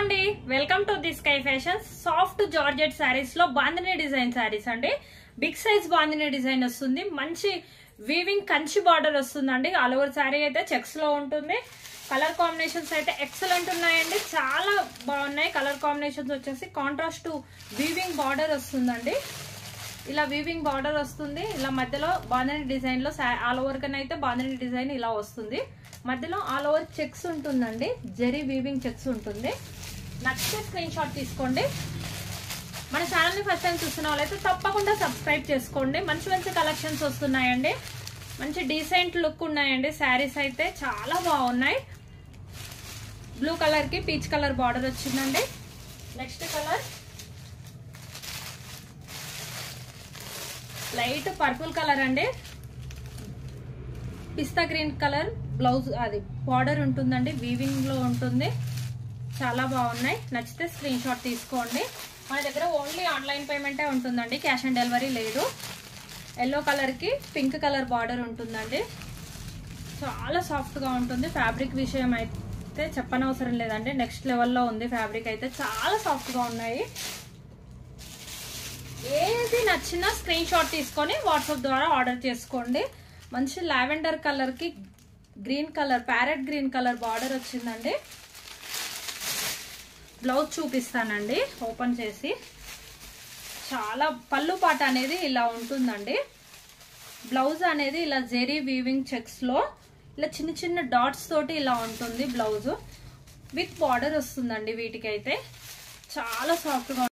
అండి welcome to the sky fashions soft georgette saris లో bandhani design saris అండి బిగ్ సైజ్ బాందిని డిజైన్ వస్తుంది మంచి వీవింగ్ కంచి బార్డర్ వస్తుందండి ఆల్ ఓవర్ సారీ అయితే చెక్స్ లో ఉంటుంది కలర్ కాంబినేషన్స్ అయితే ఎక్సలెంట్ ఉన్నాయండి చాలా బాగున్నాయి కలర్ కాంబినేషన్స్ వచ్చేసి కాంట్రాస్ట్ వీవింగ్ బార్డర్ వస్తుందండి ఇలా వీవింగ్ బార్డర్ వస్తుంది ఇలా మధ్యలో బాందిని డిజైన్ లో ఆల్ ఓవర్ గా అయితే బాందిని డిజైన్ ఇలా వస్తుంది మధ్యలో ఆల్ ఓవర్ చెక్స్ ఉంటుందండి జరీ వీవింగ్ చెక్స్ ఉంటుంది నచ్చితే స్క్రీన్ షాట్ తీసుకోండి మన ఛానల్ ని ఫస్ట్ టైం చూస్తున్న వాళ్ళైతే తప్పకుండా సబ్స్క్రైబ్ చేసుకోండి మంచి మంచి కలెక్షన్స్ వస్తున్నాయండి మంచి డీసెంట్ లుక్ ఉన్నాయండి శారీస్ అయితే చాలా బాగున్నాయి బ్లూ కలర్ కి పీచ్ కలర్ బార్డర్ వచ్చిందండి next colour light purple colour అండి పిస్తా గ్రీన్ కలర్ బ్లౌజ్ అది బార్డర్ ఉంటుందండి వీవింగ్ లో ఉంటుంది చాలా బాగున్నాయి నచ్చితే స్క్రీన్ షాట్ తీసుకోండి మన దగ్గర ఓన్లీ ఆన్లైన్ పేమెంటే ఉంటుందండి క్యాష్ ఆన్ డెలివరీ లేదు ఎల్లో కలర్ కి పింక్ కలర్ బార్డర్ ఉంటుందండి చాలా సాఫ్ట్ గా ఉంటుంది ఫ్యాబ్రిక్ విషయం అయితే చెప్పనవసరం లేదండి నెక్స్ట్ లెవెల్లో ఉంది ఫ్యాబ్రిక్ అయితే చాలా సాఫ్ట్ గా ఉన్నాయి ఏది నచ్చినా స్క్రీన్ షాట్ తీసుకొని వాట్సాప్ ద్వారా ఆర్డర్ చేసుకోండి మంచి లావెండర్ కలర్ కి green colour parrot green colour border వచ్చిందండి బ్లౌజ్ చూపిస్తానండి ఓపెన్ చేసి చాలా పళ్ళు పాట అనేది ఇలా ఉంటుందండి బ్లౌజ్ అనేది ఇలా జెరీ వీవింగ్ చెక్స్ లో ఇలా చిన్న చిన్న డాట్స్ తోటి ఇలా ఉంటుంది బ్లౌజ్ విత్ బార్డర్ వస్తుందండి వీటికైతే చాలా సాఫ్ట్ గా